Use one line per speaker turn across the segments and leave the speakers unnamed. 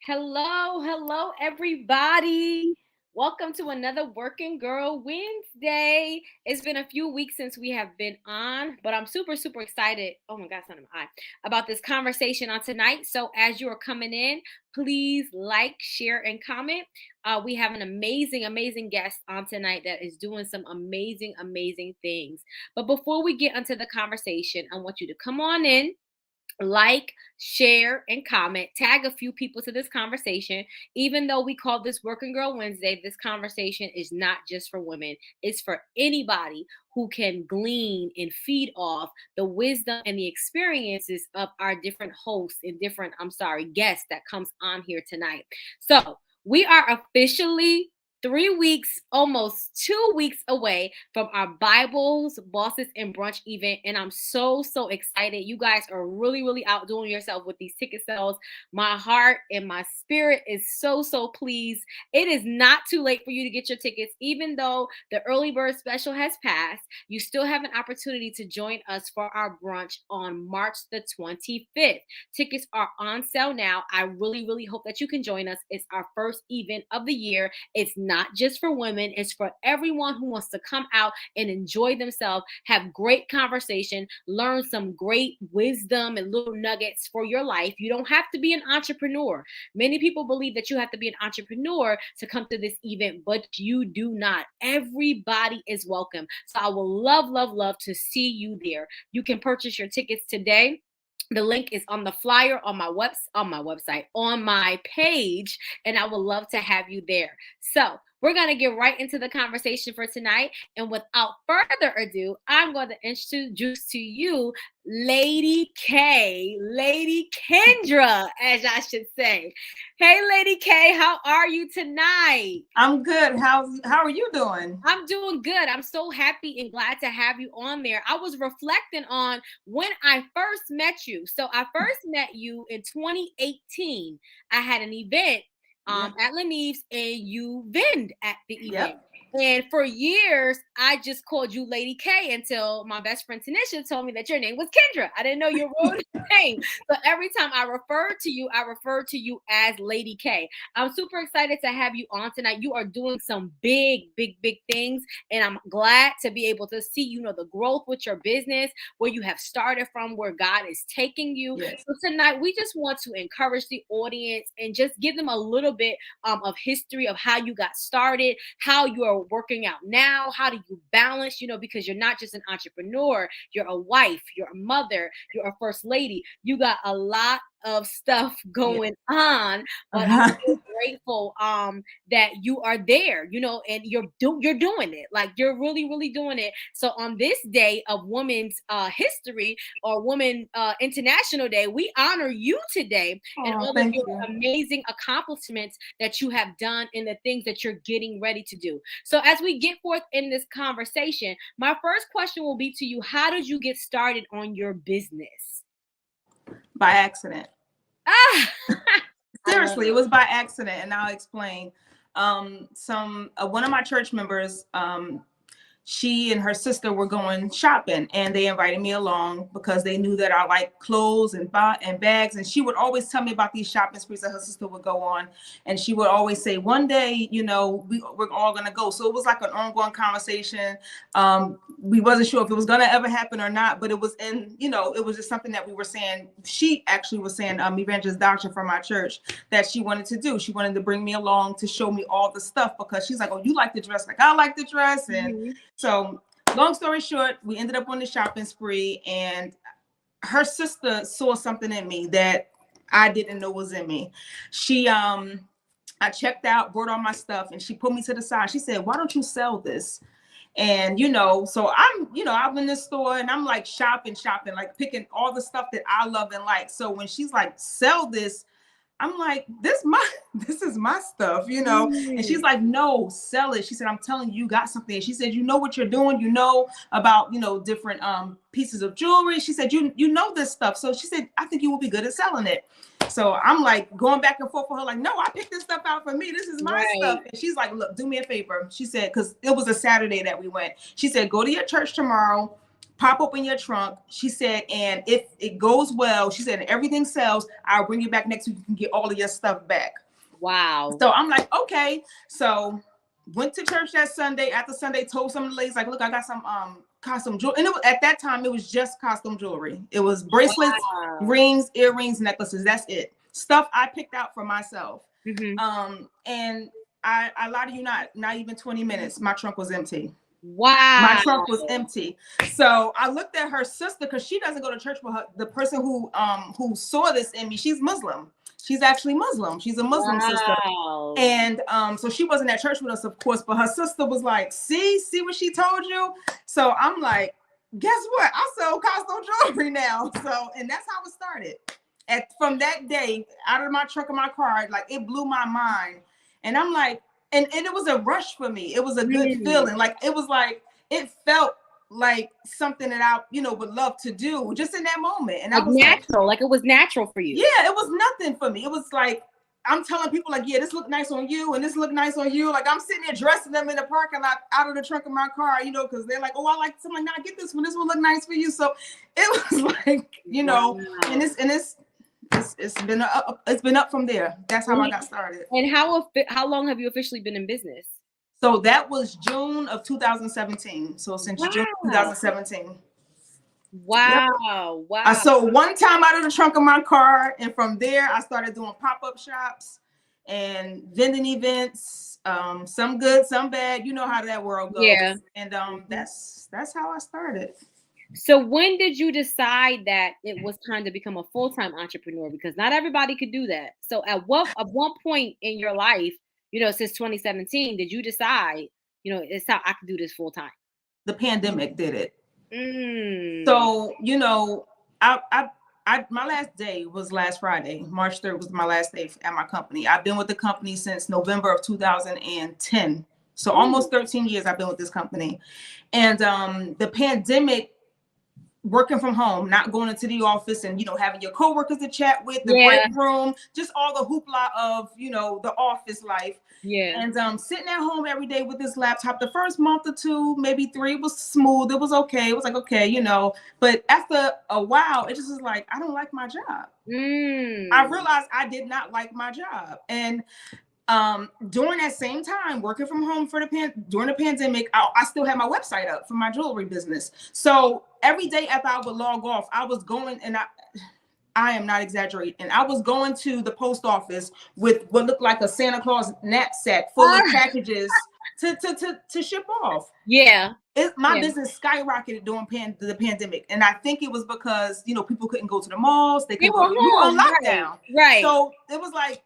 Hello, everybody. Welcome to another Working Girl Wednesday. It's been a few weeks since we have been on, but I'm super excited. Oh my God, it's under my eye about this conversation on tonight. So, as you are coming in, please like, share, and comment. We have an amazing guest on tonight that is doing some amazing things. But before we get into the conversation, I want you to come on in, like, share, and comment. Tag a few people to this conversation. Even though we call this Working Girl Wednesday, this conversation is not just for women, it's for anybody who can glean and feed off the wisdom and the experiences of our different hosts and guests that comes on here tonight. So we are officially 3 weeks, almost 2 weeks away from our Bibles, Bosses, and Brunch event. And I'm so excited. You guys are really outdoing yourself with these ticket sales. My heart and my spirit is so pleased. It is not too late for you to get your tickets. Even though the early bird special has passed, you still have an opportunity to join us for our brunch on March the 25th. Tickets are on sale now. I really hope that you can join us. It's our first event of the year. It's not just for women, it's for everyone who wants to come out and enjoy themselves, have great conversation, learn some great wisdom and little nuggets for your life. You don't have to be an entrepreneur. Many people believe that you have to be an entrepreneur to come to this event, but you do not. Everybody is welcome. So I will love to see you there. You can purchase your tickets today. The link is on the flyer on my website, on my page, and I would love to have you there. So we're going to get right into the conversation for tonight. And without further ado, I'm going to introduce to you Lady K, Lady Kendra, as I should say. Hey, Lady K, how are you tonight?
I'm good. How are you doing?
I'm doing good. I'm so happy and glad to have you on there. I was reflecting on when I first met you. So I first met you in 2018. I had an event at Lanive's, and you vend at the event.
Yep.
And for years, I just called you Lady K until my best friend Tanisha told me that your name was Kendra. I didn't know your real name. So every time I referred to you as Lady K. I'm super excited to have you on tonight. You are doing some big things, and I'm glad to be able to see, the growth with your business, where you have started from, where God is taking you.
Yes.
So tonight, we just want to encourage the audience and just give them a little bit of history of how you got started, how you are working out now, how do you balance, because you're not just an entrepreneur, you're a wife, you're a mother, you're a first lady. You got a lot of stuff going on, but I'm so grateful that you are there, and you're doing it. Like, you're really doing it. So on this day of Women's History, or Women International Day, we honor you today and all of your amazing accomplishments that you have done and the things that you're getting ready to do. So as we get forth in this conversation, my first question will be to you: how did you get started on your business?
By accident. Seriously, it was by accident, and I'll explain. One of my church members, she and her sister were going shopping, and they invited me along because they knew that I like clothes and bags. And she would always tell me about these shopping sprees that her sister would go on. And she would always say, one day, we're all going to go. So it was like an ongoing conversation. We wasn't sure if it was going to ever happen or not, but it was it was just something that we were saying. She actually was saying, Evangelist Doctor from our church, that she wanted to do. She wanted to bring me along to show me all the stuff, because she's like, oh, you like to dress like I like to dress. And so long story short, we ended up on the shopping spree, and her sister saw something in me that I didn't know was in me. I checked out, brought all my stuff, and she put me to the side. She said, why don't you sell this? And, so I'm in the store, and I'm like shopping, like picking all the stuff that I love and like. So when she's like, sell this, I'm like, this is my stuff, And she's like, no, sell it. She said, I'm telling you, you got something. She said, you know what you're doing, about, different pieces of jewelry. She said, you know this stuff. So she said, I think you will be good at selling it. So I'm like going back and forth with her, like, no, I picked this stuff out for me. This is my stuff. And she's like, look, do me a favor. She said, because it was a Saturday that we went. She said, go to your church tomorrow, pop open your trunk. She said, and if it goes well, she said, and everything sells, I'll bring you back next week. You can get all of your stuff back.
Wow.
So I'm like, okay. So went to church that Sunday. After Sunday, told some of the ladies, like, look, I got some costume jewelry. And at that time, it was just costume jewelry. It was bracelets, rings, earrings, necklaces. That's it. Stuff I picked out for myself. And I lie to you not even 20 minutes, my trunk was empty.
Wow.
My trunk was empty. So I looked at her sister, because she doesn't go to church with her. The person who saw this in me, she's Muslim. She's actually Muslim. She's a Muslim sister. And so she wasn't at church with us, of course, but her sister was like, see what she told you? So I'm like, guess what? I sell costume jewelry now. So, and that's how it started. From that day, out of my trunk of my car, like, it blew my mind. And I'm like, and it was a rush for me. It was a good feeling. Like, it felt like something that I, would love to do just in that moment. And
like
I was
natural, like it was natural for you.
Yeah, it was nothing for me. It was like, I'm telling people, like, yeah, this look nice on you, and this look nice on you. Like, I'm sitting there dressing them in the parking lot out of the trunk of my car, because they're like, oh, I like something. Like, nah, get this one. This one look nice for you. So it was like, and it's been up from there. That's how I got started.
And how long have you officially been in business?
So that was June of 2017. So since June 2017.
Wow.
Yep. I sold one time out of the trunk of my car, and from there I started doing pop-up shops and vending events. Some good, some bad. You know how that world goes.
Yeah.
And that's how I started.
So when did you decide that it was time to become a full-time entrepreneur? Because not everybody could do that. So at one point in your life, since 2017, did you decide, it's how I could do this full-time?
The pandemic did it. So, my last day was last Friday. March 3rd was my last day at my company. I've been with the company since November of 2010. So almost 13 years I've been with this company. And the pandemic, working from home, not going into the office and, having your coworkers to chat with, the break room, just all the hoopla of, the office life.
Yeah.
And sitting at home every day with this laptop, the first month or two, maybe 3, was smooth. It was okay. It was like, okay, but after a while, it just was like, I don't like my job. I realized I did not like my job. And during that same time, working from home during the pandemic, I still had my website up for my jewelry business. So every day after I would log off, I was going, and I am not exaggerating, and I was going to the post office with what looked like a Santa Claus knapsack full of packages to ship off.
Yeah.
My business skyrocketed during the pandemic. And I think it was because, people couldn't go to the malls. They were on lockdown.
Right.
So it was like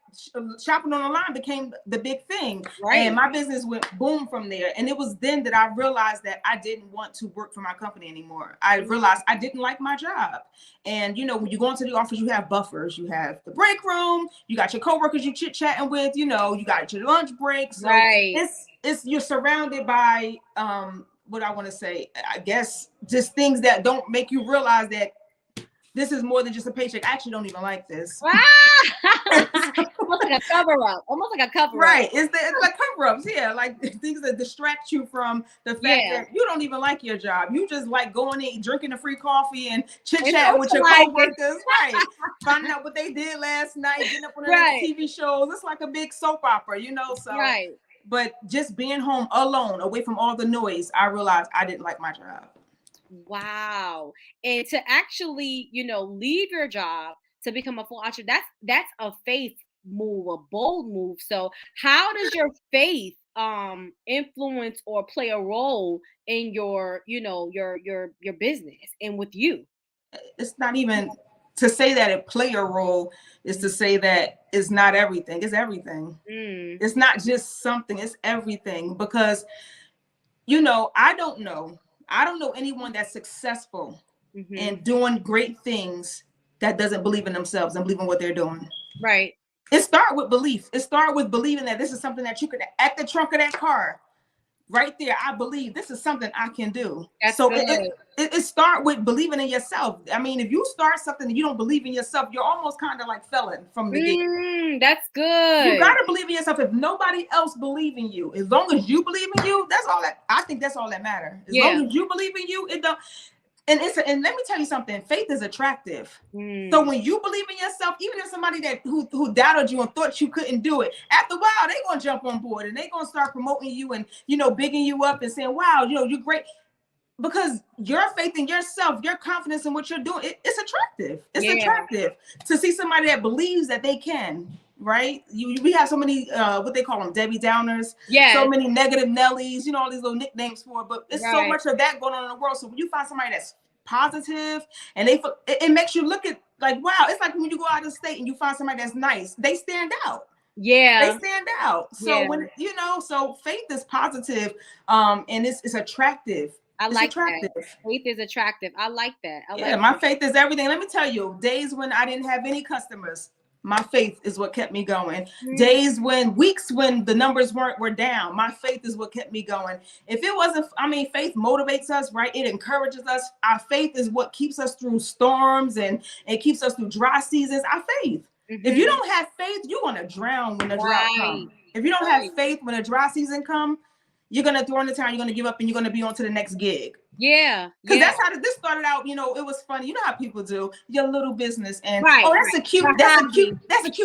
shopping online became the big thing. Right. And my business went boom from there. And it was then that I realized that I didn't want to work for my company anymore. I realized I didn't like my job. And, when you go into the office, you have buffers. You have the break room. You got your coworkers you chit-chatting with. You got your lunch breaks. So you're surrounded by what I want to say, I guess, just things that don't make you realize that this is more than just a paycheck. I actually don't even like this.
Almost like a cover-up.
Right. It's the cover-ups, yeah. Like things that distract you from the fact that you don't even like your job. You just like going in, drinking the free coffee and chit-chatting with your coworkers. Right. Finding out what they did last night, getting up on the TV shows. It's like a big soap opera, So but just being home alone, away from all the noise, I realized I didn't like my job.
Wow. And to actually, leave your job to become a full entrepreneur, that's a faith move, a bold move. So how does your faith influence or play a role in your, your business and with you?
It's not even to say that it play a role, is to say that it's not everything. It's everything. It's not just something, it's everything. Because, I don't know anyone that's successful and doing great things that doesn't believe in themselves and believe in what they're doing.
Right.
It starts with belief. It starts with believing that this is something that you could, at the trunk of that car, right there, I believe this is something I can do. So it start with believing in yourself. I mean, if you start something and you don't believe in yourself, you're almost kind of like failing from the gate.
That's good.
You gotta believe in yourself. If nobody else believe in you, as long as you believe in you, that's all that I think. That's all that matters. As long as you believe in you, it don't. and let me tell you something, faith is attractive. So
Mm.
when you believe in yourself, even if somebody that who doubted you and thought you couldn't do it, after a while, they're gonna jump on board and they're gonna start promoting you and bigging you up and saying, wow, you're great. Because your faith in yourself, your confidence in what you're doing, it's attractive. It's
Yeah.
attractive to see somebody that believes that they can, right? We have so many, what they call them, Debbie Downers, so
Yes.
many negative Nellies, all these little nicknames for it, but it's so
Right.
much of that going on in the world. So when you find somebody that's positive and it makes you look at like, wow, it's like when you go out of the state and you find somebody that's nice, they stand out. They
Yeah.
stand out. So
Yeah.
when so faith is positive, and it's attractive.
I
It's
like
attractive.
that. Faith is attractive. I like that. I
Yeah,
like
my
that.
faith is everything. Let me tell you, days when I didn't have any customers, my faith is what kept me going. Days weeks when the numbers were down, my faith is what kept me going. If it wasn't, faith motivates us, right? It encourages us. Our faith is what keeps us through storms and it keeps us through dry seasons. Our faith. If you don't have faith, you're gonna drown when the drought comes. If you don't have faith when a dry season comes, you're gonna throw in the towel, you're gonna give up, and you're gonna be on to the next gig.
Yeah.
Because that's how this started out. It was funny. You know how people do your little business, and
Right.
that's a cute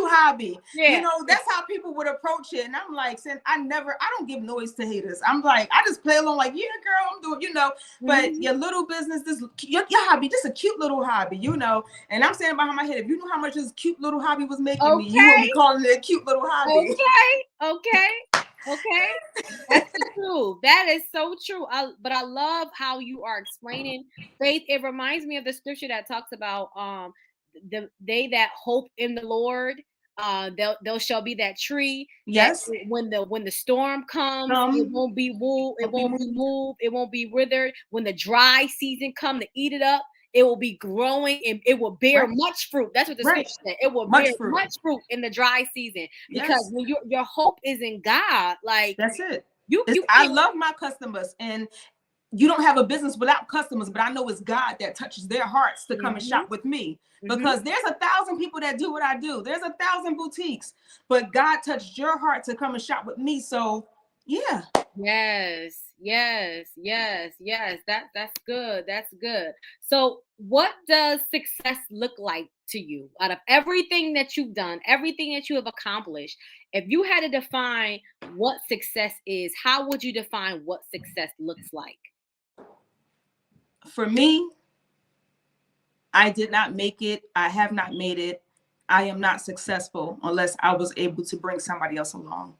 hobby.
Yeah.
That's how people would approach it. And I'm like, since I don't give noise to haters. I'm like, I just play along, like, yeah, girl, I'm doing, But your little business, your hobby, just a cute little hobby, And I'm saying behind my head, if you knew how much this cute little hobby was making me, you wouldn't be calling it a cute little hobby.
Okay. That's the truth. That is so true. But I love how you are explaining faith. It reminds me of the scripture that talks about they that hope in the Lord, they'll shall be that tree that
Yes.
when the storm comes, it won't be moved, it won't be withered. When the dry season come to eat it up, it will be growing and it will bear much fruit. That's what the scripture said. It will bear much fruit in the dry season. Because when your hope is in God, like
that's it.
You
I love my customers, and you don't have a business without customers, but I know it's God that touches their hearts to come and shop with me. Because there's 1,000 people that do what I do. There's 1,000 boutiques, but God touched your heart to come and shop with me. So yeah.
Yes. That's good. That's good. So what does success look like to you out of everything that you've done, everything that you have accomplished? If you had to define what success is, how would you define what success looks like?
For me, I did not make it. I have not made it. I am not successful unless I was able to bring somebody else along.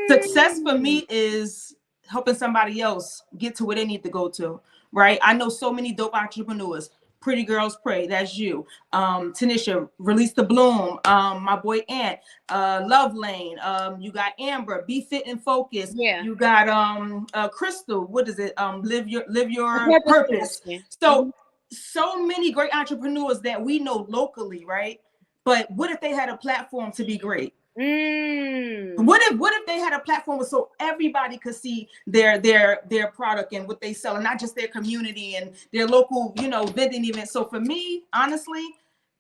Success for me is helping somebody else get to where they need to go to, right? I know so many dope entrepreneurs. Pretty Girls Pray, that's you. Tanisha, Release the Bloom. My boy Ant, Love Lane. You got Amber, Be Fit and Focus.
Yeah.
You got Crystal. What is it? Live your purpose. So many great entrepreneurs that we know locally, right? But what if they had a platform to be great? What if they had a platform so everybody could see their product and what they sell, and not just their community and their local, vending events. So for me, honestly,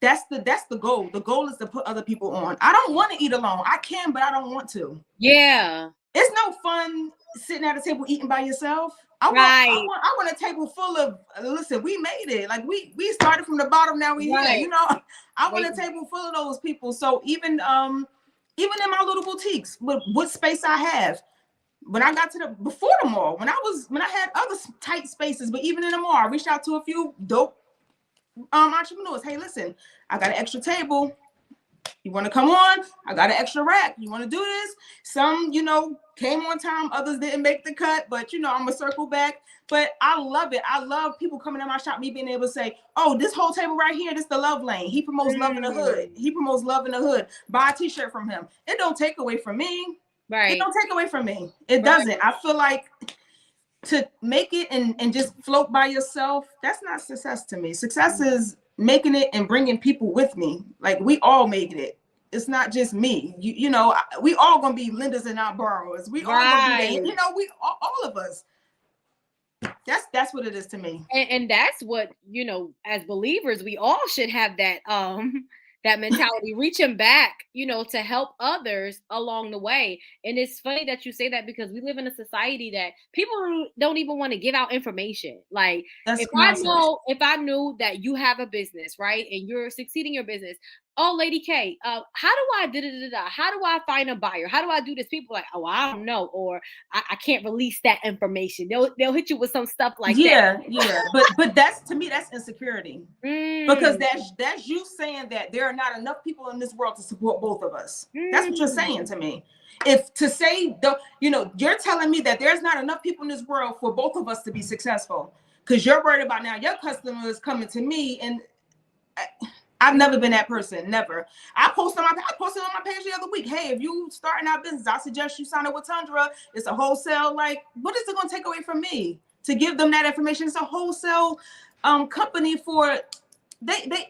that's the goal. The goal is to put other people on. I don't want to eat alone. I can, but I don't want to.
Yeah.
It's no fun sitting at a table eating by yourself. I want a table full of, listen, we made it. Like we started from the bottom, now we here. I want a table full of those people. So even in my little boutiques, with what space I have, when I got to before the mall, when I had other tight spaces, but even in the mall, I reached out to a few dope entrepreneurs. Hey, listen, I got an extra table. You want to come on? I got an extra rack. You want to do this? Some, came on time. Others didn't make the cut, but I'm gonna circle back. But I love it. I love people coming in my shop, me being able to say, oh, this whole table right here, this the Love Lane. He promotes love in the hood. He promotes love in the hood. Buy a t-shirt from him. It don't take away from me.
Right.
It don't take away from me. It doesn't. I feel like to make it and just float by yourself, that's not success to me. Success is making it and bringing people with me. Like we all made it. It's not just me. We all gonna be lenders and not borrowers. We all gonna be there. We all of us. That's what it is to me.
And that's what, as believers, we all should have that that mentality, reaching back, to help others along the way. And it's funny that you say that because we live in a society that people don't even want to give out information. Like
That's
if
nonsense.
I knew that you have a business, right, and you're succeeding in your business, oh, Lady K, how do I how do I find a buyer? How do I do this? People are like, oh, I don't know, or I can't release that information. They'll hit you with some stuff like that.
Yeah. But that's, to me, that's insecurity. Because that's you saying that there are not enough people in this world to support both of us. That's what you're saying to me. If to say, you're telling me that there's not enough people in this world for both of us to be successful, because you're worried about now your customers coming to me, and I've never been that person. Never. I posted on my page the other week. Hey, if you starting out business, I suggest you sign up with Tundra. It's a wholesale. Like, what is it going to take away from me to give them that information? It's a wholesale company for they.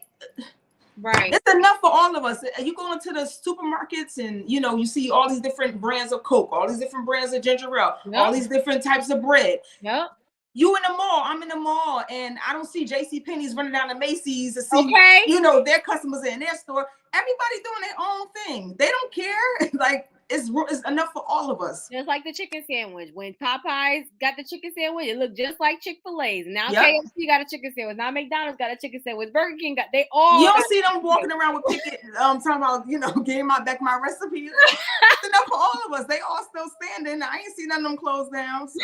Right.
It's enough for all of us. You go into the supermarkets and you see all these different brands of Coke, all these different brands of ginger ale, all these different types of bread.
Yep.
You in the mall, I'm in the mall, and I don't see JC Penney's running down to Macy's to see, their customers in their store. Everybody doing their own thing. They don't care. Like, it's enough for all of us.
Just like the chicken sandwich. When Popeyes got the chicken sandwich, it looked just like Chick-fil-A's. Now KFC got a chicken sandwich. Now McDonald's got a chicken sandwich. Burger King they all.
You don't see them walking around with picket, talking about, getting back my recipe. It's enough for all of us. They all still standing. I ain't seen none of them closed down. So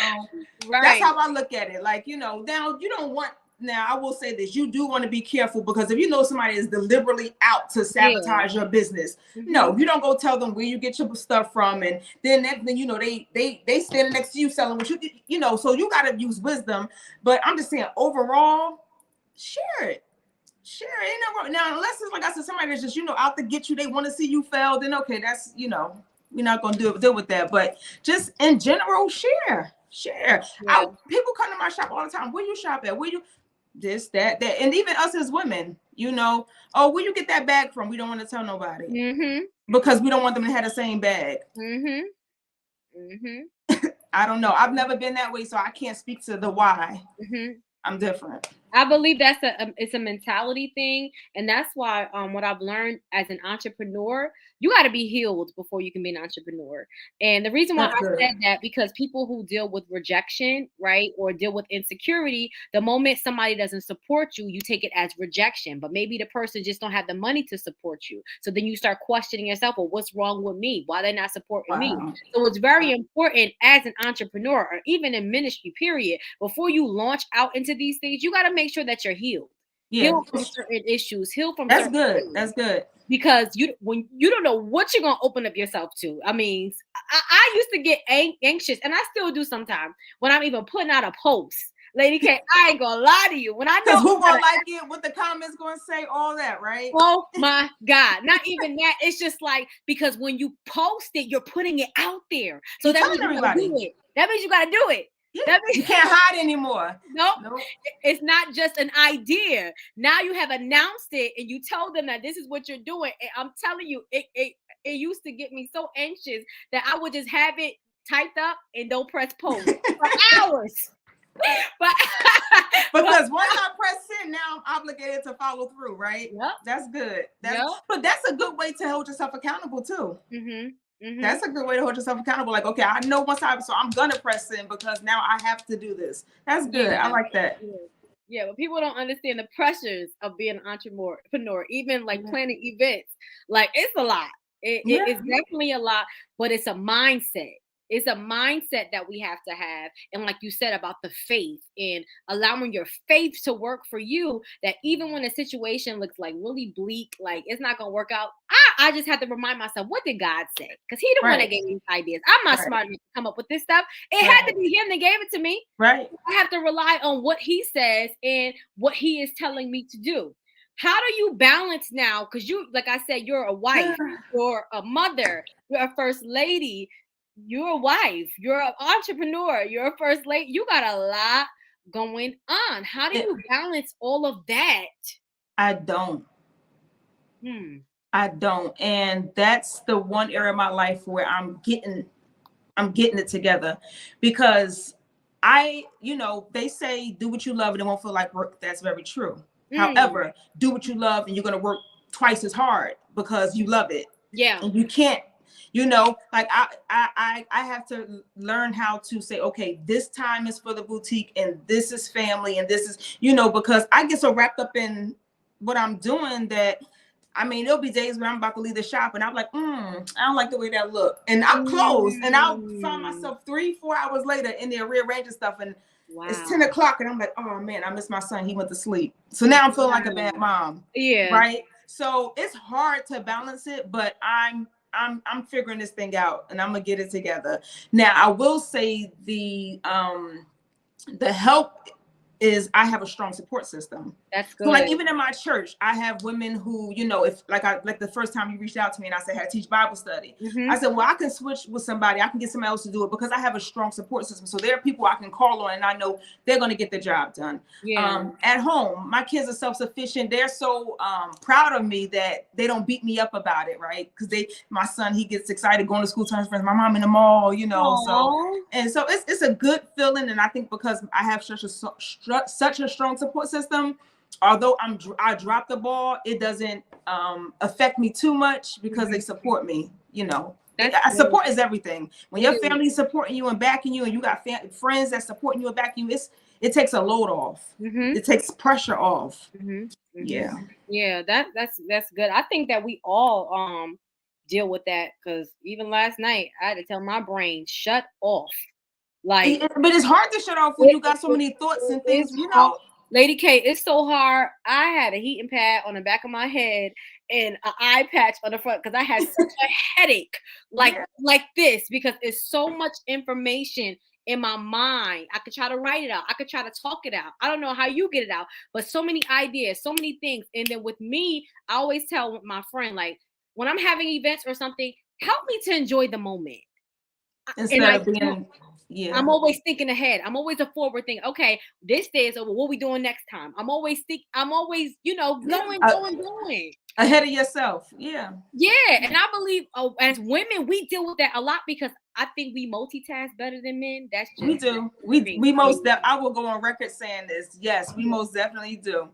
that's how I look at it. Like, now you don't want. Now, I will say this. You do want to be careful, because if you know somebody is deliberately out to sabotage your business, no, you don't go tell them where you get your stuff from. And then they standing next to you selling what so you got to use wisdom. But I'm just saying, overall, share it. Ain't no, now, unless it's like I said, somebody that's just, out to get you, they want to see you fail, then okay, that's, we're not going to deal with that. But just in general, share. People come to my shop all the time. Where you shop at? Where you this, that, and even us as women, oh, where you get that bag from? We don't want to tell nobody because we don't want them to have the same bag. I don't know. I've never been that way, so I can't speak to the why. I'm different.
I believe it's a mentality thing, and that's why what I've learned as an entrepreneur, you got to be healed before you can be an entrepreneur. And the reason why I said that, because people who deal with rejection, right, or deal with insecurity, the moment somebody doesn't support you, you take it as rejection. But maybe the person just don't have the money to support you, so then you start questioning yourself, well, what's wrong with me? Why they not supporting me? So it's very important as an entrepreneur, or even in ministry, period, before you launch out into these things, you got to make sure that you're healed. Heal from certain issues. Heal from
that's good. Things. That's good.
Because when you don't know what you're gonna open up yourself to. I mean, I used to get anxious, and I still do sometimes when I'm even putting out a post. Lady K, I ain't gonna lie to you. When I know
who gonna like it, what the comments gonna say, all that, right?
Oh my God. Not even that. It's just like, because when you post it, you're putting it out there. So that means you gotta do it. That means you gotta do it.
Yeah, that means you can't hide anymore.
Nope. It's not just an idea. Now you have announced it, and you told them that this is what you're doing. And I'm telling you, it used to get me so anxious that I would just have it typed up and don't press post for hours.
Because once I press send, now I'm obligated to follow through, right?
Yep.
That's good. But that's a good way to hold yourself accountable too. That's a good way to hold yourself accountable. Like, okay, I know so I'm gonna press send because now I have to do this. That's good. I like that.
Yeah, but people don't understand the pressures of being an entrepreneur, even like planning events. Like, it's a lot. It's definitely a lot, but it's a mindset. It's a mindset that we have to have. And like you said about the faith, and allowing your faith to work for you, that even when a situation looks like really bleak, like it's not going to work out, I just have to remind myself, what did God say? Because he the one that gave me these ideas. I'm not smart enough to come up with this stuff. It had to be him that gave it to me.
Right.
I have to rely on what he says and what he is telling me to do. How do you balance now? Because you, like I said, you're a wife, you're a mother, you're a first lady, you're a wife, you're an entrepreneur, you're a first lady. You got a lot going on. How do you balance all of that?
I don't. I don't. And that's the one area of my life where I'm getting it together, because they say do what you love and it won't feel like work. That's very true. However, do what you love and you're going to work twice as hard because you love it.
Yeah.
And you can't, like I have to learn how to say, okay, this time is for the boutique and this is family and this is, because I get so wrapped up in what I'm doing that, I mean, there'll be days where I'm about to leave the shop and I'm like, I don't like the way that look. And I'll close and I'll find myself 3-4 hours later in there rearranging stuff. And it's 10 o'clock and I'm like, oh man, I miss my son. He went to sleep. So now I'm feeling like a bad mom.
Yeah.
Right. So it's hard to balance it, but I'm figuring this thing out and I'm gonna get it together. Now I will say the help is I have a strong support system.
That's good.
So like even in my church, I have women who, if like the first time you reached out to me and I said, hey, I teach Bible study. I said, well, I can switch with somebody. I can get somebody else to do it because I have a strong support system. So there are people I can call on and I know they're going to get the job done.
Yeah.
At home, my kids are self-sufficient. They're so proud of me that they don't beat me up about it, right? Because my son, he gets excited going to school, telling his friends, my mom in the mall, so it's a good feeling. And I think because I have such a strong support system, although I drop the ball, it doesn't affect me too much because they support me. Support is everything. When your family's supporting you and backing you, and you got friends that supporting you and backing you, it takes a load off. It takes pressure off.
Yeah, that's good. I think that we all deal with that because even last night I had to tell my brain shut off.
But it's hard to shut off when you got so many thoughts and things,
Lady K, it's so hard. I had a heating pad on the back of my head and an eye patch on the front because I had such a headache like this because it's so much information in my mind. I could try to write it out. I could try to talk it out. I don't know how you get it out, but so many ideas, so many things. And then with me, I always tell my friend, like, when I'm having events or something, help me to enjoy the moment.
Instead of being... Yeah.
I'm always thinking ahead. I'm always a forward thing. Okay, this day is over. What we doing next time? I'm always going
ahead of yourself. Yeah.
And I believe as women we deal with that a lot because I think we multitask better than men. That's just
we do. We most I will go on record saying this. Yes, we most definitely do.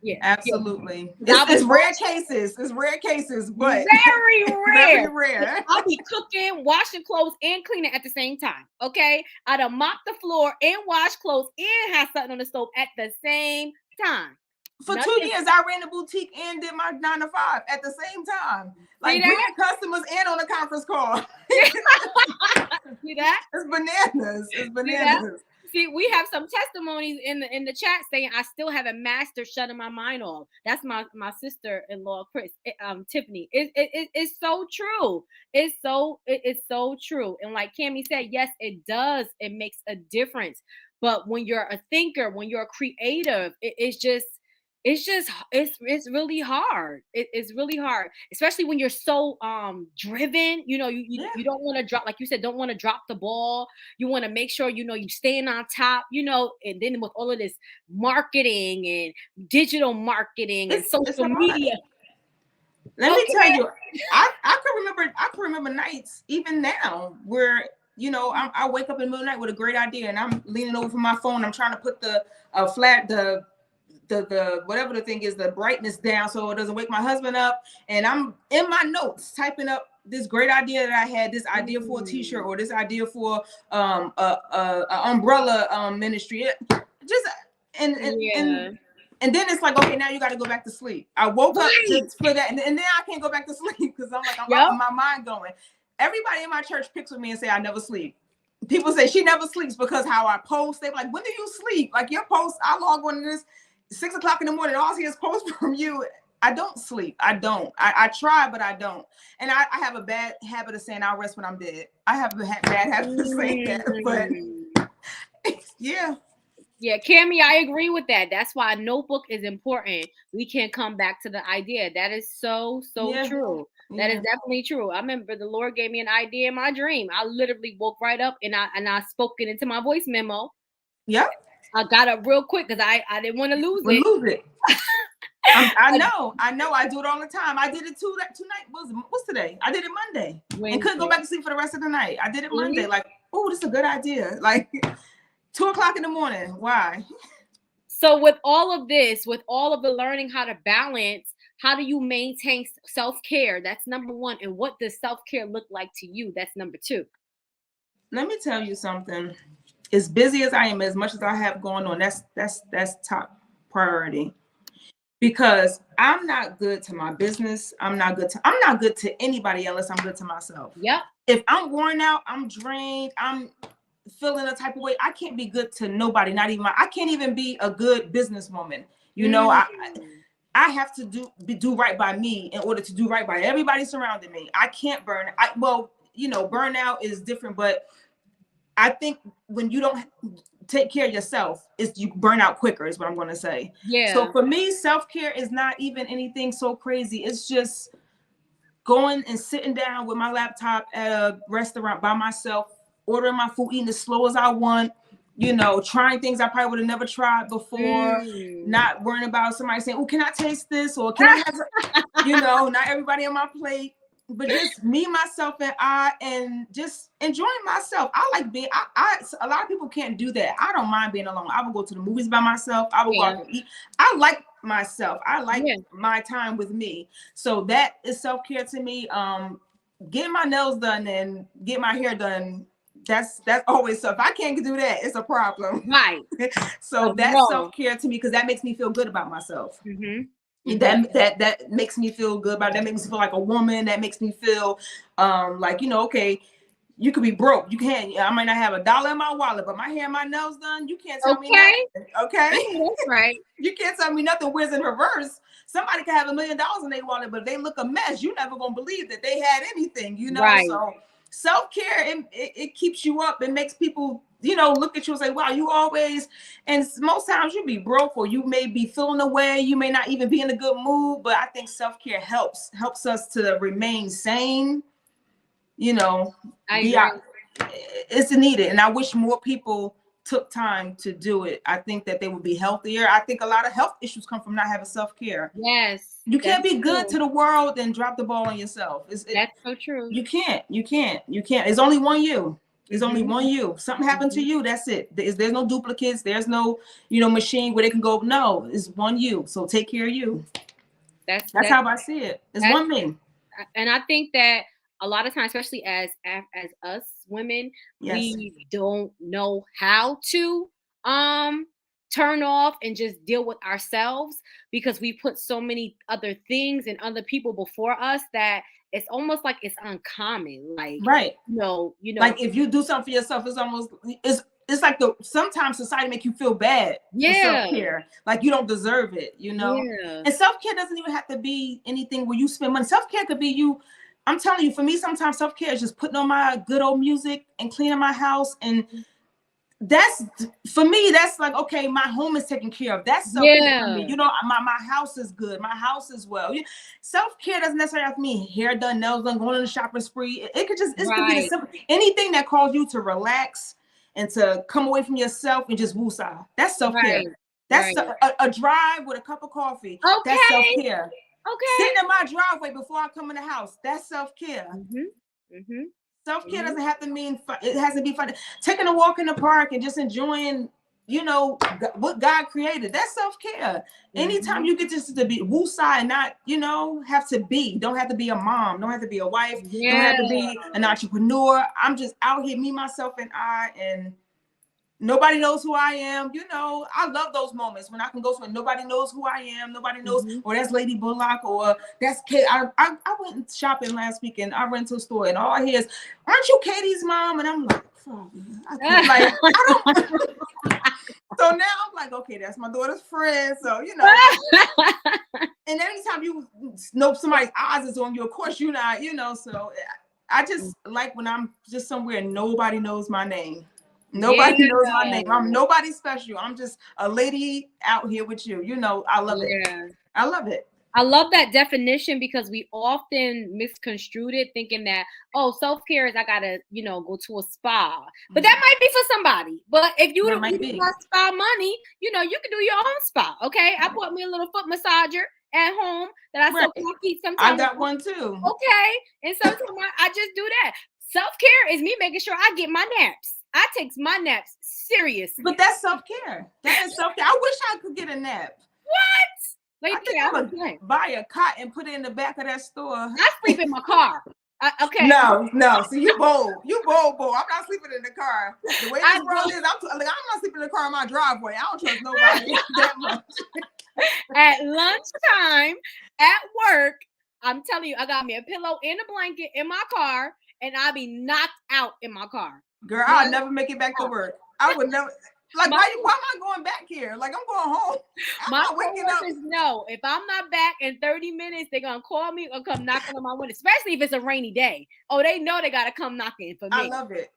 Yeah,
absolutely. It's rare cases. It's rare cases, but
very rare.
Very rare.
I'll be cooking, washing clothes, and cleaning at the same time. Okay, I'd have mopped the floor and wash clothes and have something on the stove at the same time.
For 2 years, I ran a boutique and did my 9 to 5 at the same time. Like bringing customers and on a conference call.
See that?
It's bananas. It's bananas.
See, we have some testimonies in the chat saying I still haven't mastered shutting my mind off. That's my sister-in-law, Tiffany. It's so true. It's so true. And like Cammie said, yes, it does. It makes a difference. But when you're a thinker, when you're a creative, it's really hard. It's really hard, especially when you're so driven. You don't want to drop, like you said, don't want to drop the ball. You want to make sure you staying on top. And then with all of this marketing and digital marketing and social media.
Let me tell you, I can remember nights even now where I wake up in the middle of the night with a great idea and I'm leaning over for my phone. I'm trying to put the whatever the thing is, the brightness down so it doesn't wake my husband up, and I'm in my notes typing up this great idea that I had, this idea for a t-shirt or this idea for a umbrella ministry. And then it's like, okay, now you got to go back to sleep. I woke up just for that, and then I can't go back to sleep because I'm like, my mind going. Everybody in my church picks with me and say I never sleep. People say she never sleeps because how I post. They're like, when do you sleep? Like your post, I log on to this 6 o'clock in the morning. All I see is posts from you. I don't sleep. I don't. I try, but I don't. And I have a bad habit of saying I'll rest when I'm dead. I have a bad habit of saying that. But yeah.
Yeah, Cammie, I agree with that. That's why a notebook is important. We can come back to the idea. That is so true. That is definitely true. I remember the Lord gave me an idea in my dream. I literally woke right up and I spoke it into my voice memo.
Yep.
I got up real quick because I didn't want to lose it.
I know. I do it all the time. I did it tonight. What's today? I did it Monday. Wednesday. And couldn't go back to sleep for the rest of the night. I did it Monday. Like, oh, this is a good idea. Like 2 o'clock in the morning. Why?
So with all of this, with all of the learning how to balance How do you maintain self-care? That's number one. And what does self-care look like to you? That's number two.
Let me tell you something. As busy as I am, as much as I have going on, that's top priority. Because I'm not good to my business. I'm not good to anybody unless I'm good to myself.
Yep.
If I'm worn out, I'm drained, I'm feeling a type of way, I can't be good to nobody, not even I can't even be a good businesswoman. You know, I have to do right by me in order to do right by everybody surrounding me. I can't burnout is different, but I think when you don't take care of yourself, you burn out quicker, is what I'm going to say.
Yeah.
So for me, self-care is not even anything so crazy. It's just going and sitting down with my laptop at a restaurant by myself, ordering my food, eating as slow as I want, trying things I probably would have never tried before, not worrying about somebody saying, oh, can I taste this? Or can I have, not everybody on my plate. But just me, myself, and I, and just enjoying myself. I like being. A lot of people can't do that. I don't mind being alone. I will go to the movies by myself. I will go out and eat. I like myself. I like my time with me. So that is self-care to me. Getting my nails done and get my hair done. That's always so. If I can't do that, it's a problem.
Right.
So that's self-care to me because that makes me feel good about myself. That makes me feel good about it. That makes me feel like a woman. That makes me feel like, okay, you could be broke. I might not have $1 in my wallet, but my hair and my nails done. You can't tell me nothing. Okay.
That's right.
You can't tell me nothing wears in reverse. Somebody can have $1 million in their wallet, but if they look a mess, you never gonna believe that they had anything,
Right.
So self-care, it keeps you up. It makes people look at you and say, wow, you always, and most times you be broke or you may be feeling away. You may not even be in a good mood, but I think self-care helps us to remain sane. It's needed. And I wish more people took time to do it. I think that they would be healthier. I think a lot of health issues come from not having self-care.
Yes.
You can't be good to the world and drop the ball on yourself.
That's so true.
You can't. It's only one you. There's only one you. Something happened to you. That's it. There's no duplicates. There's no, machine where they can go. No, it's one you. So take care of you. That's how I see it. It's one me.
And I think that a lot of times, especially as us women, we don't know how to turn off and just deal with ourselves because we put so many other things and other people before us that it's almost like it's uncommon. Like,
right.
Like
if you do something for yourself, it's like sometimes society make you feel bad. For self-care, like you don't deserve it, And self-care doesn't even have to be anything where you spend money. Self-care could be you. I'm telling you, for me, sometimes self-care is just putting on my good old music and cleaning my house. And that's, for me, that's like, okay, my home is taken care of. That's self-care for me. My house is good. My house is well. Self-care doesn't necessarily have to mean hair done, nails done, going on a shopping spree. It could just, could be simple. Anything that calls you to relax and to come away from yourself and just woosah. That's self-care. That's a drive with a cup of coffee.
Okay.
That's self-care.
Okay.
Sitting in my driveway before I come in the house. That's self-care. Self-care doesn't have to mean it has to be fun. Taking a walk in the park and just enjoying, what God created. That's self-care. Anytime you get just to be woosah and not, don't have to be a mom, don't have to be a wife, don't have to be an entrepreneur. I'm just out here, me, myself, and I, and nobody knows who I am. I love those moments when I can go somewhere. Nobody knows who I am. Nobody knows, or that's Lady Bullock, or that's Kate. I went shopping last weekend. I went to a store and all I hear is, aren't you Katie's mom? And I'm like, I don't. So now I'm like, okay, that's my daughter's friend. So, and anytime you know somebody's eyes is on you, of course you're not, so I just like when I'm just somewhere and nobody knows my name. Nobody knows my name. I'm nobody special. I'm just a lady out here with you. I love it. I love it.
I love that definition because we often misconstrued it thinking that, self-care is I gotta, go to a spa. But that might be for somebody. But if you don't have spa money, you can do your own spa. Okay. I bought me a little foot massager at home that I soak my feet sometimes.
I got one too.
Okay. And sometimes I just do that. Self-care is me making sure I get my naps. I take my naps seriously.
But that's self-care. That is self-care. I wish I could get a nap.
What? Like,
I think I'm gonna buy a cot and put it in the back of that store.
I sleep in my car. Okay.
No. See, you bold. I'm not sleeping in the car. The way this world is, I'm not sleeping in the car in my driveway. I don't trust nobody that much.
At lunchtime, at work, I'm telling you, I got me a pillow and a blanket in my car, and I'll be knocked out in my car.
Girl, I'll never make it back to work. I would never. Like, why am I going back here? Like, I'm going home.
My coworkers know if I'm not back in 30 minutes, they're going to call me or come knocking on my window, especially if it's a rainy day. Oh, they know they got to come knocking for me.
I love it.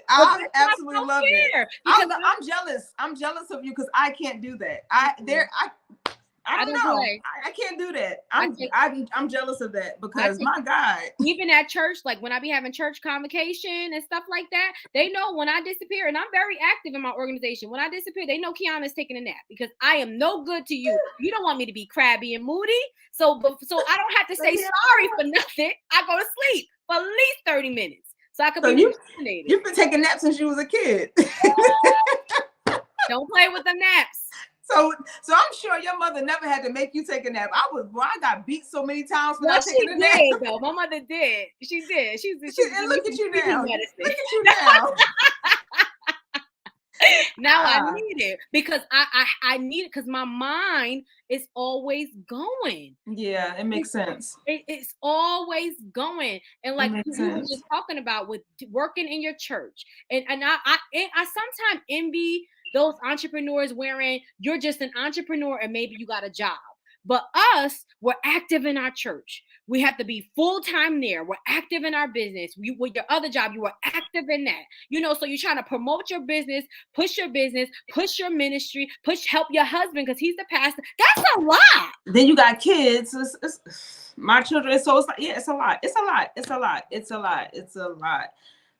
I absolutely love it. I'm jealous. I'm jealous of you because I can't do that. I don't know. I can't do that. I'm jealous of that because my God.
Even at church, like when I be having church convocation and stuff like that, they know when I disappear, and I'm very active in my organization. When I disappear, they know Kiana's taking a nap because I am no good to you. You don't want me to be crabby and moody. So I don't have to say sorry for nothing. I go to sleep for at least 30 minutes. So I could be vaccinated.
You've been taking naps since you was a kid.
Don't play with the naps.
So I'm sure your mother never had to make you take a nap. I got beat so many times for not taking a nap.
She did, though. My mother did. She did.
And look at you now. Look at you now.
Now I need it because I need it because my mind is always going.
Yeah, it makes sense.
It's always going, and like you were just talking about with working in your church, and I sometimes envy those entrepreneurs wherein you're just an entrepreneur and maybe you got a job. But us, we're active in our church. We have to be full-time there. We're active in our business. With your other job, you were active in that. So you're trying to promote your business, push your ministry, help your husband because he's the pastor. That's a lot.
Then you got kids. My children, it's a lot.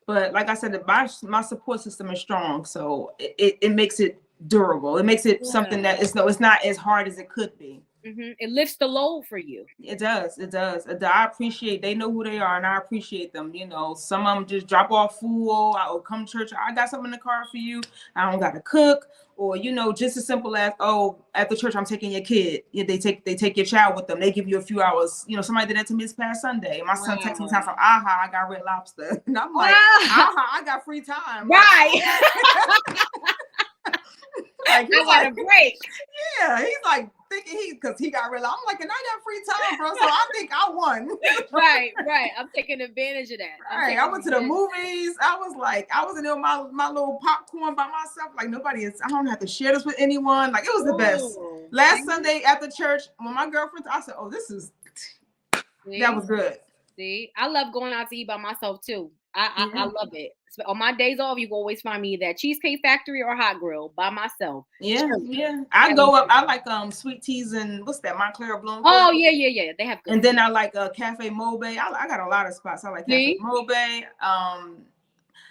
But like I said, my support system is strong, so it makes it durable. It makes it something that it's not as hard as it could be.
Mm-hmm. It lifts the load for you.
It does. I appreciate. They know who they are, and I appreciate them. Some of them just drop off food. Or come to church. I got something in the car for you. I don't got to cook, or just as simple as at the church I'm taking your kid. Yeah, they take your child with them. They give you a few hours. Somebody did that to me this past Sunday. My son texted me time from AHA. I got Red Lobster, and I'm like, AHA, I got free time.
Right.
Like,
I got a break.
Yeah, he's like thinking because he got real. I'm like, and I got free time, bro. So I think I won.
Right. I'm taking advantage of that.
I went to the movies. I was in there with my little popcorn by myself. Like I don't have to share this with anyone. Like it was the best. Last Sunday at the church, when my girlfriend, I said, that was good.
See, I love going out to eat by myself too. I love it. So on my days off, you can always find me at Cheesecake Factory or Hot Grill by myself.
Yeah. I go up. I like sweet teas and what's that? Montclair Bloomfield.
Oh yeah. They have good.
And then I like Cafe Mobe. I got a lot of spots. I like Cafe Mobe.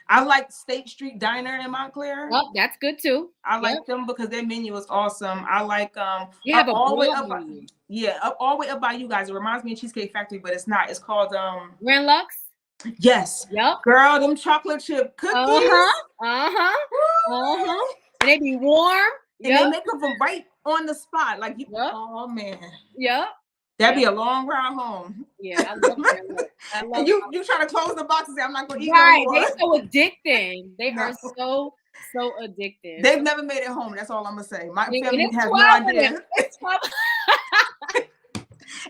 I like State Street Diner in Montclair.
Oh, that's good too.
I like them because their menu is awesome. I like
you have
all the way up. All the way up by you guys. It reminds me of Cheesecake Factory, but it's not. It's called
Grand Lux.
Yes.
Yep.
Girl, them chocolate chip cookies.
And they be warm.
And they make them from right on the spot. Like oh man.
Yep.
That'd be a long ride home.
Yeah, I love that.
And you try to close the box and say, I'm not gonna eat
right.
No more.
They're so addicting. They are so addicting.
They've never made it home. That's all I'm gonna say. My family has no idea.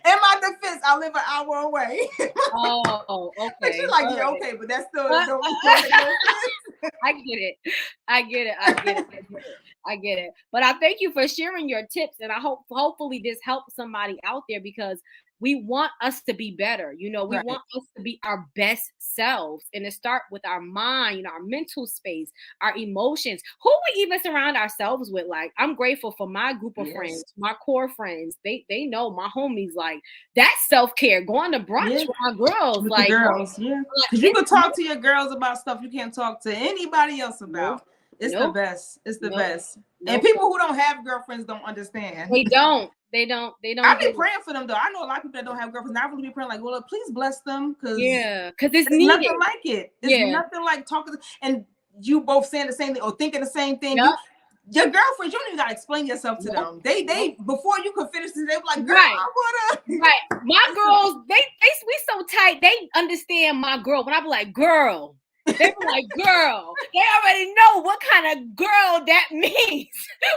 In my defense, I live an hour away.
Oh, okay.
She's like, yeah, okay, but that's still don't
I get it. But I thank you for sharing your tips, and I hopefully this helps somebody out there because we want us to be better. We want us to be our best selves, and to start with our mind, our mental space, our emotions. Who we even surround ourselves with. Like, I'm grateful for my group of friends, my core friends. They know my homies. Like that self-care, going to brunch with my girls.
With
like
the girls, because you can talk to your girls about stuff you can't talk to anybody else about. It's the best. It's the best. And people who don't have girlfriends don't understand.
They don't.
I've been praying for them though. I know a lot of people that don't have girlfriends. I really be praying like, well, please bless them because
it's needed.
Nothing like it. It's nothing like talking and you both saying the same thing or thinking the same thing. Your girlfriends, you don't even gotta explain yourself to them. They before you could finish this, they were like, girl,
Right.
I wanna.
Right. My girls, they we so tight, they understand my girl. But I be like, girl. They were like, girl. They already know what kind of girl that means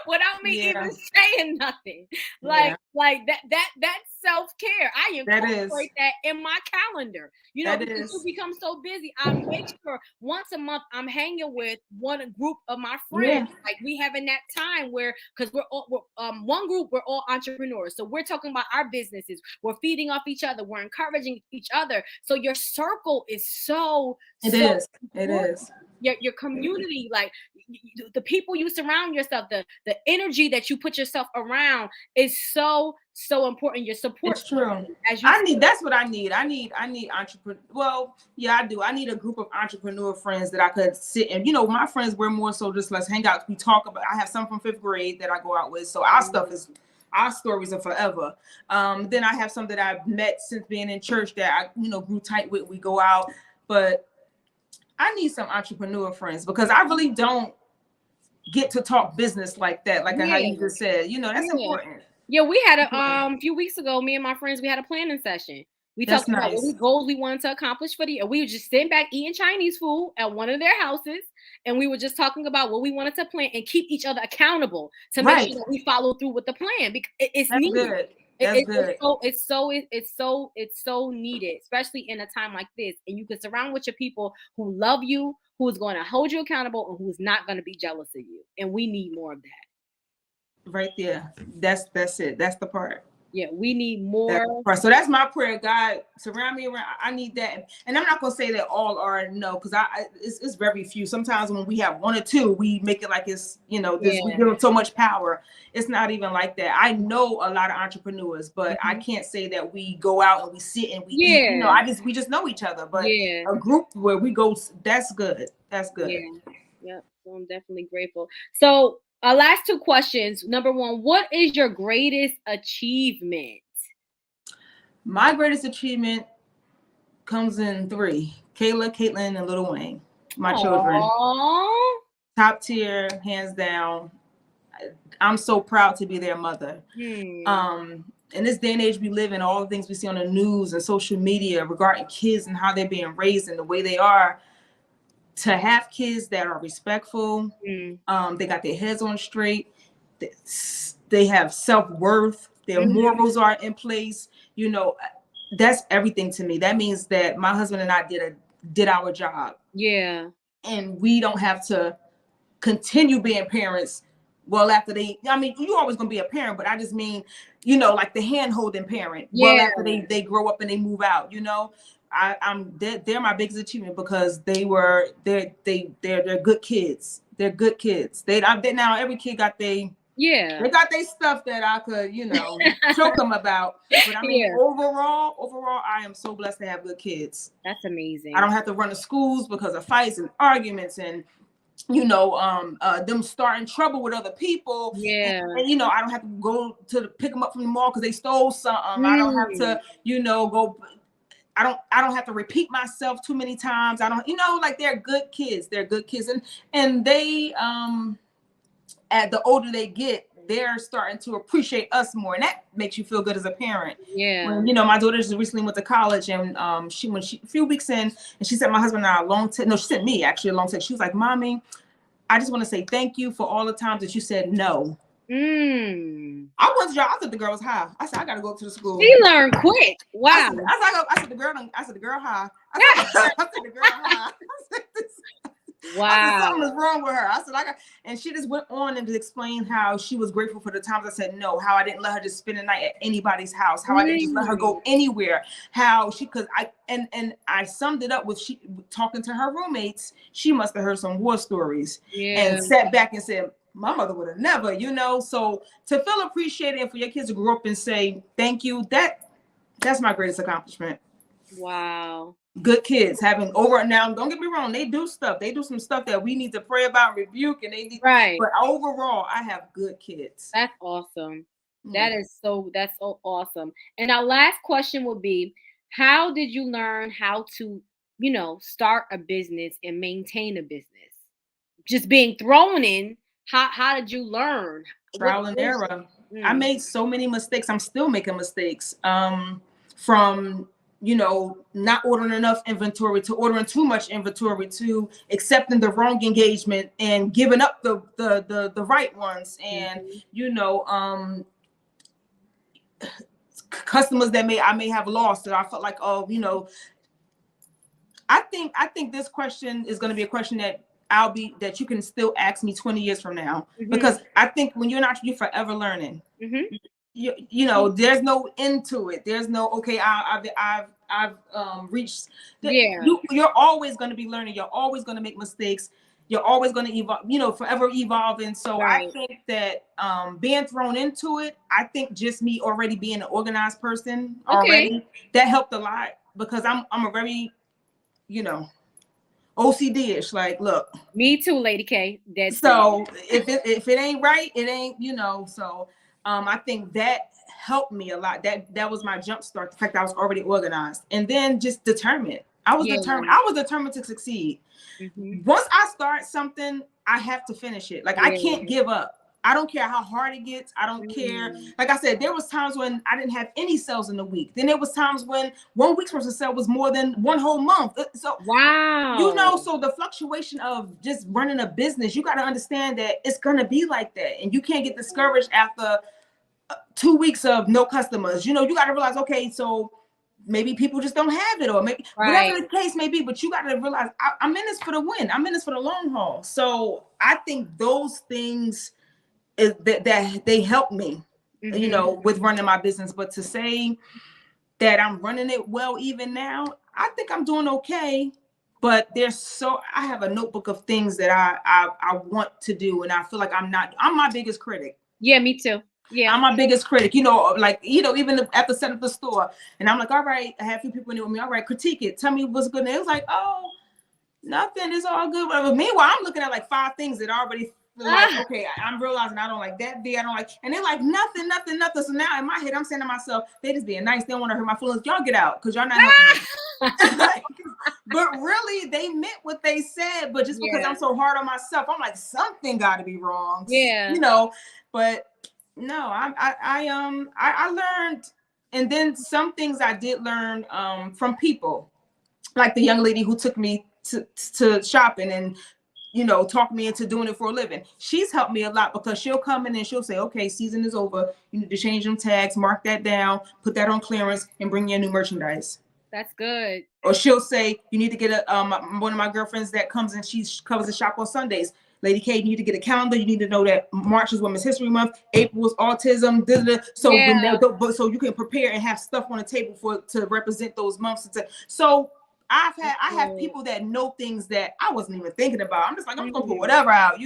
without me even saying nothing. Like that's self-care. I incorporate that in my calendar. You know, because you become so busy. I make sure once a month I'm hanging with one group of my friends.
Yeah.
Like we having that time where, because we're one group, we're all entrepreneurs. So we're talking about our businesses. We're feeding off each other. We're encouraging each other. So your circle is
It is. It is.
Your community, like the people you surround yourself, the energy that you put yourself around is so important. Your support.
It's true. That's what I need. I need entrepreneur. Well, yeah, I do. I need a group of entrepreneur friends that I could sit and, you know, my friends, we're more so just let's hang out. We talk about. I have some from 5th grade that I go out with, so our stories are forever. Then I have some that I've met since being in church that I, you know, grew tight with. We go out, but I need some entrepreneur friends because I really don't get to talk business like that, like how you just said. You know, that's important.
Yeah, we had a few weeks ago, me and my friends, we had a planning session. We talked about what goals we wanted to accomplish for the year. We were just sitting back eating Chinese food at one of their houses, and we were just talking about what we wanted to plan and keep each other accountable to make sure that we follow through with the plan. Because it's needed.
Good. That's good.
It's so needed, especially in a time like this. And you can surround with your people who love you, who's going to hold you accountable, and who's not going to be jealous of you. And we need more of that.
Right there. That's it. That's the part.
Yeah, we need more.
So that's my prayer. God, surround me around. I need that. And I'm not gonna say that all are no, because it's very few. Sometimes when we have one or two, we make it like it's, you know, we give them so much power. It's not even like that. I know a lot of entrepreneurs, but I can't say that we go out and we sit and we eat. You know, we just know each other. But a group where we go, that's good. That's good.
Yep. So I'm definitely grateful. So our last two questions. Number one, what is your greatest achievement?
My greatest achievement comes in 3. Kayla, Caitlin, and Little Wayne. My children. Top tier, hands down. I'm so proud to be their mother. In this day and age we live in, all the things we see on the news and social media regarding kids and how they're being raised and the way they are, to have kids that are respectful, they got their heads on straight, they have self-worth, their morals are in place, you know, that's everything to me. That means that my husband and I did our job. Yeah. And we don't have to continue being parents. Well, after you always gonna be a parent, but I just mean, you know, like the hand-holding parent. Well, after they grow up and they move out, you know. They're my biggest achievement because they're good kids. They're good kids. They now every kid got they got their stuff that I could, you know, choke them about. But I mean, overall, I am so blessed to have good kids.
That's amazing.
I don't have to run to schools because of fights and arguments and, you know, them starting trouble with other people. And you know, I don't have to go to pick them up from the mall because they stole something. I don't have to, you know, go. I don't have to repeat myself too many times. I don't, you know, like they're good kids. They're good kids. And they, at the older they get, they're starting to appreciate us more. And that makes you feel good as a parent. When, you know, my daughter just recently went to college and a few weeks in, and she sent my husband and I a long text. No, she sent me actually a long text. She was like, Mommy, I just want to say thank you for all the times that you said no. I was the girl was high. I said, I gotta go to the school.
She learned quick. Wow.
I said the girl high. I said the girl high. Wow. I said, something was wrong with her. I said, and she just went on and explained how she was grateful for the times I said no, how I didn't let her just spend the night at anybody's house, how I didn't just let her go anywhere, how I summed it up with she talking to her roommates. She must have heard some war stories and sat back and said, my mother would have never, you know. So to feel appreciated and for your kids to grow up and say thank you, that's my greatest accomplishment.
Wow.
Good kids having now, don't get me wrong, they do stuff. They do some stuff that we need to pray about, rebuke, and they need but overall, I have good kids.
That's awesome. That's so awesome. And our last question will be, how did you learn how to, you know, start a business and maintain a business? Just being thrown in. how did you learn?
Trial and
What
error. I made so many mistakes. I'm still making mistakes. From not ordering enough inventory to ordering too much inventory to accepting the wrong engagement and giving up the right ones, and customers that I may have lost that I felt like, I think this question is going to be a question that you can still ask me 20 years from now, because I think when you're you're forever learning. There's no end to it. There's no, okay, I've reached. You're always going to be learning. You're always going to make mistakes. You're always going to evolve. Forever evolving. So I think that being thrown into it, I think just me already being an organized person already, that helped a lot, because I'm a very OCD-ish. Like, look.
Me too, Lady K.
So if it ain't right, it ain't, so I think that helped me a lot. That was my jump start. The fact that I was already organized, and then just determined. I was determined. I was determined to succeed. Once I start something, I have to finish it. Like, I can't give up. I don't care how hard it gets. I don't care. Like I said, there was times when I didn't have any sales in a week. Then there was times when 1 week's worth of sale was more than one whole month. So so the fluctuation of just running a business, you got to understand that it's gonna be like that, and you can't get discouraged after 2 weeks of no customers. You got to realize, okay, so maybe people just don't have it, or maybe whatever the case may be. But you got to realize, I'm in this for the win. I'm in this for the long haul. So I think those things is that they help me, with running my business. But to say that I'm running it well even now, I think I'm doing okay. But I have a notebook of things that I want to do, and I feel like I'm my biggest critic.
Yeah, me too. Yeah,
I'm my biggest critic. Even at the set of the store, and I'm like, all right, I have a few people in there with me. All right, critique it. Tell me what's good. And it was like, oh, nothing. It's all good. But meanwhile, I'm looking at like 5 things that already feel like, okay, I'm realizing I don't like that V. I don't like, and they're like, nothing. So now in my head, I'm saying to myself, they just being nice. They don't want to hurt my feelings. Y'all get out, because y'all not helping me. But really, they meant what they said. But just because I'm so hard on myself, I'm like, something got to be wrong.
Yeah.
But no, I learned, and then some things I did learn from people, like the young lady who took me to shopping and talk me into doing it for a living. She's helped me a lot, because she'll come in and she'll say, okay, season is over. You need to change them tags, mark that down, put that on clearance, and bring in new merchandise.
That's good.
Or she'll say, you need to get one of my girlfriends that comes and she covers the shop on Sundays. Lady K, you need to get a calendar. You need to know that March is Women's History Month, April is autism. So so you can prepare and have stuff on the table to represent those months. So I have people that know things that I wasn't even thinking about. I'm just like, I'm gonna put whatever out,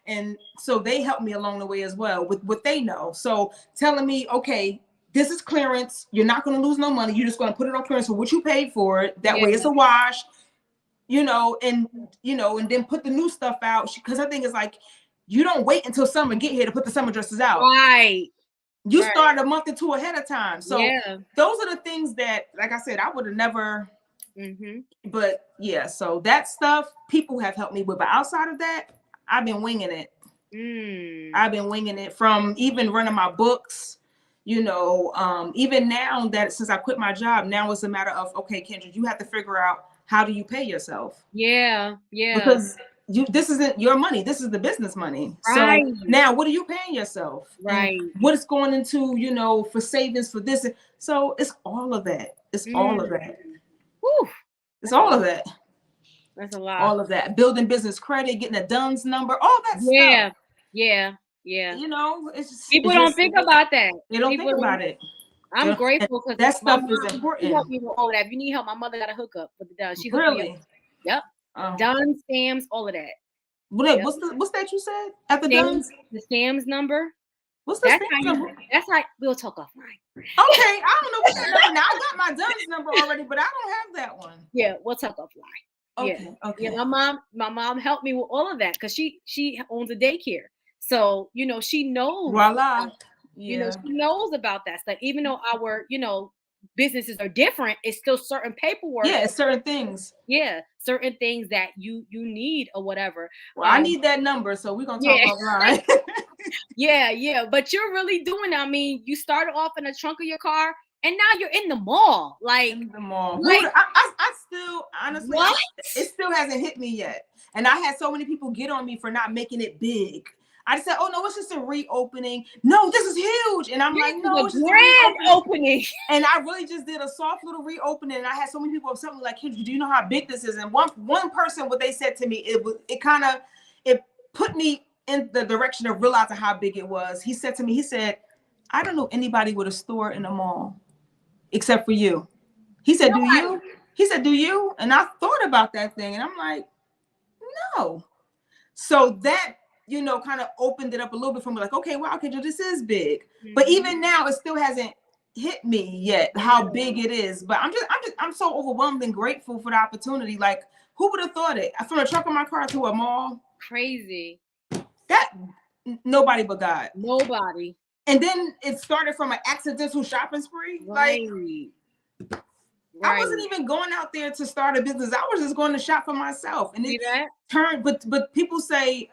and so they help me along the way as well with what they know. So telling me, okay, this is clearance. You're not going to lose no money. You're just going to put it on clearance for what you paid for it. That way it's a wash, and then put the new stuff out. Because I think it's like, you don't wait until summer get here to put the summer dresses out.
Right.
You start a month or 2 ahead of time. So those are the things that, like I said, I would have never. But so that stuff people have helped me with. But outside of that, I've been winging it. I've been winging it, from even running my books. Even now that since I quit my job, now it's a matter of, okay, Kendra, you have to figure out, how do you pay yourself?
Yeah.
Because this isn't your money. This is the business money.
Right.
So now what are you paying yourself?
Right.
And what is going into, for savings for this? So it's all of that. It's all of that.
Whew.
It's all of that.
That's a lot.
All of that. Building business credit, getting a DUNS number, all that stuff.
Yeah.
It's just,
people don't think about that.
They don't think about it.
I'm grateful, because
that stuff is important.
Help me with all that. If you need help, my mother got a hookup with the DUNS. She
really?
Yep. DUNS, stamps, all of that.
What's that you said at the DUNS?
The stamps number.
What's the stamps number?
That's how we'll talk offline.
Okay, I don't know what that number. Now I got my DUNS number already, but I don't have that one.
Yeah, we'll talk offline.
Okay.
Yeah, my mom helped me with all of that, because she owns a daycare. So, she knows.
Voila.
She knows about that stuff. Even though our, businesses are different, it's still certain paperwork.
Yeah, it's certain things.
Yeah. certain things that you need or whatever.
Well, I need that number, so we're gonna talk
Yeah.
offline.
Yeah, but you're really doing it. I mean, you started off in the trunk of your car, and now you're in the mall. Like,
in the mall.
like
I still, honestly,
what?
it still hasn't hit me yet. And I had so many people get on me for not making it big. I said, "Oh no, it's just a reopening. No, this is huge." And I'm
This
like,
is
"No,
a
it's just a
grand
reopening."
opening.
And I really just did a soft little reopening. And I had so many people something like, "Kendra, do you know how big this is?" And one person, what they said to me, it put me in the direction of realizing how big it was. He said to me, he said, "I don't know anybody with a store in a mall except for you." He said, "Do you?" He said, "Do you?" And I thought about that thing, and I'm like, no. So that, kind of opened it up a little bit for me, like, okay, wow, Kendra, this is big. Mm-hmm. But even now, it still hasn't hit me yet how big it is. But I'm so overwhelmed and grateful for the opportunity. Like, who would have thought it? From the trunk of my car to a mall.
Crazy.
That nobody but God.
Nobody.
And then it started from an accidental shopping spree.
Right.
Like, I wasn't even going out there to start a business. I was just going to shop for myself. And it turned, but people say,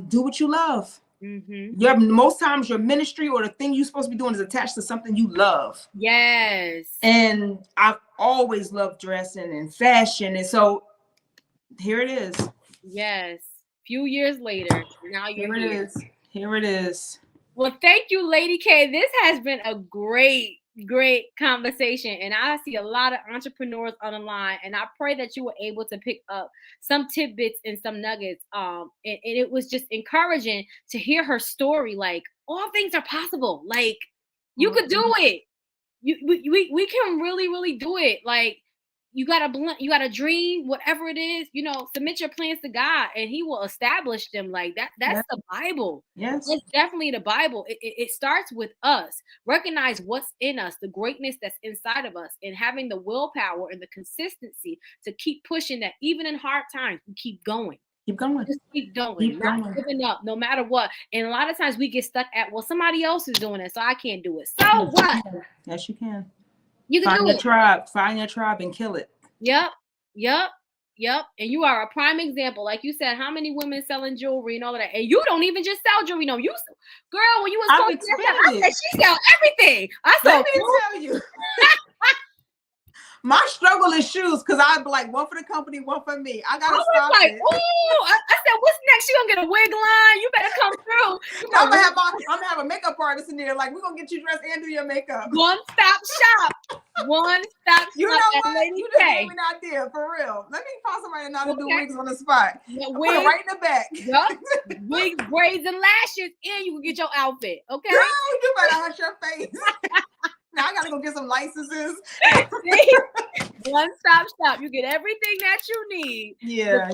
do what you love. Mm-hmm. Most times your ministry or the thing you're supposed to be doing is attached to something you love.
Yes.
And I've always loved dressing and fashion. And so here it is.
Yes. Few years later, now you're here.
Here it is.
Well, thank you, Lady K. This has been a great conversation, and I see a lot of entrepreneurs on the line, and I pray that you were able to pick up some tidbits and some nuggets. And it was just encouraging to hear her story. Like, all things are possible. Like, you could do it. We can really do it. Like, you got a dream, whatever it is, submit your plans to God and he will establish them. Like that's the Bible.
Yes.
It's definitely the Bible. It starts with us. Recognize what's in us, the greatness that's inside of us, and having the willpower and the consistency to keep pushing that even in hard times, we keep going.
Keep going.
Just keep going. Not giving up, no matter what. And a lot of times we get stuck at, well, somebody else is doing it, so I can't do it. So what?
Yes, you can.
You can
find your tribe and kill it.
Yep. And you are a prime example. Like you said, how many women selling jewelry and all of that? And you don't even just sell jewelry. No, girl, when you was talking, I said she sell everything.
Let me tell you. My struggle is shoes, because I'd be like, one for the company, one for me. I gotta stop it.
Oh, I said, what's next? She gonna get a wig line. You better come through.
I'm gonna have a makeup artist in there. Like, we're gonna get you dressed and do your makeup.
One-stop shop.
You know what? You just gave me an idea, for real. Let me find somebody to know how to do wigs on the spot. Put it right in the back.
Yep. Wigs, braids, and lashes, and you can get your outfit. Okay.
Girl, you better hush your face. Now I gotta go get some licenses.
One-stop shop. You get everything that you need.
Yeah.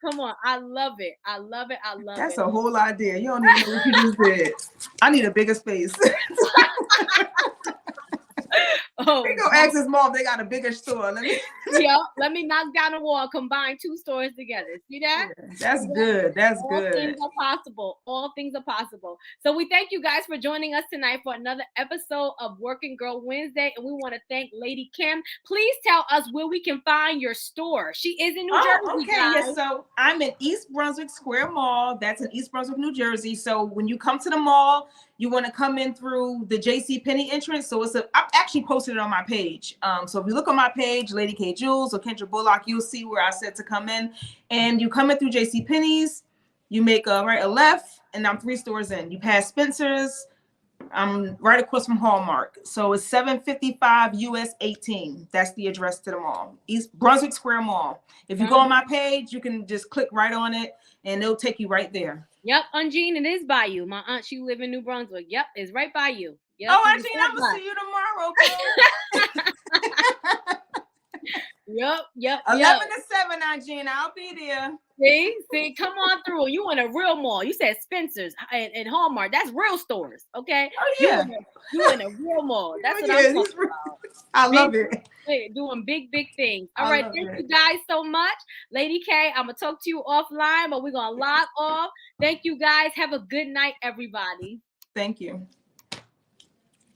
Come on. I love it.
That's a whole idea. You don't even know what you just did. I need a bigger space. They go ask his mom if they got a bigger store.
Let me knock down a wall, combine two stores together. See that?
Yeah, that's good. That's good.
All things are possible. All things are possible. So we thank you guys for joining us tonight for another episode of Working Girl Wednesday. And we want to thank Lady Kim. Please tell us where we can find your store. She is in New Jersey.
Okay. Yes. So I'm in East Brunswick Square Mall. That's in East Brunswick, New Jersey. So when you come to the mall, you want to come in through the JCPenney entrance. So I've actually posted it on my page. So if you look on my page, Lady K Jules or Kendra Bullock, you'll see where I said to come in. And you come in through JCPenney's, you make a right, a left, and I'm 3 stores in. You pass Spencer's, I'm right across from Hallmark. So it's 755 US 18. That's the address to the mall. East Brunswick Square Mall. If you go on my page, you can just click right on it and it'll take you right there.
Yep, Aunt Jean, it is by you. My aunt, she live in New Brunswick. Yep, it's right by you. Yep,
Aunt Jean, I'm gonna see you tomorrow.
Yep.
11 to 7, Aunt Jean. I'll be there.
See, come on through. You in a real mall. You said Spencer's and Hallmark. That's real stores, okay?
Oh yeah.
You in a real mall. That's what I'm talking about.
I love it.
Doing big things. All right, thank you guys so much. Lady K, I'm gonna talk to you offline, but we're gonna log off. Thank you guys. Have a good night, everybody.
Thank you.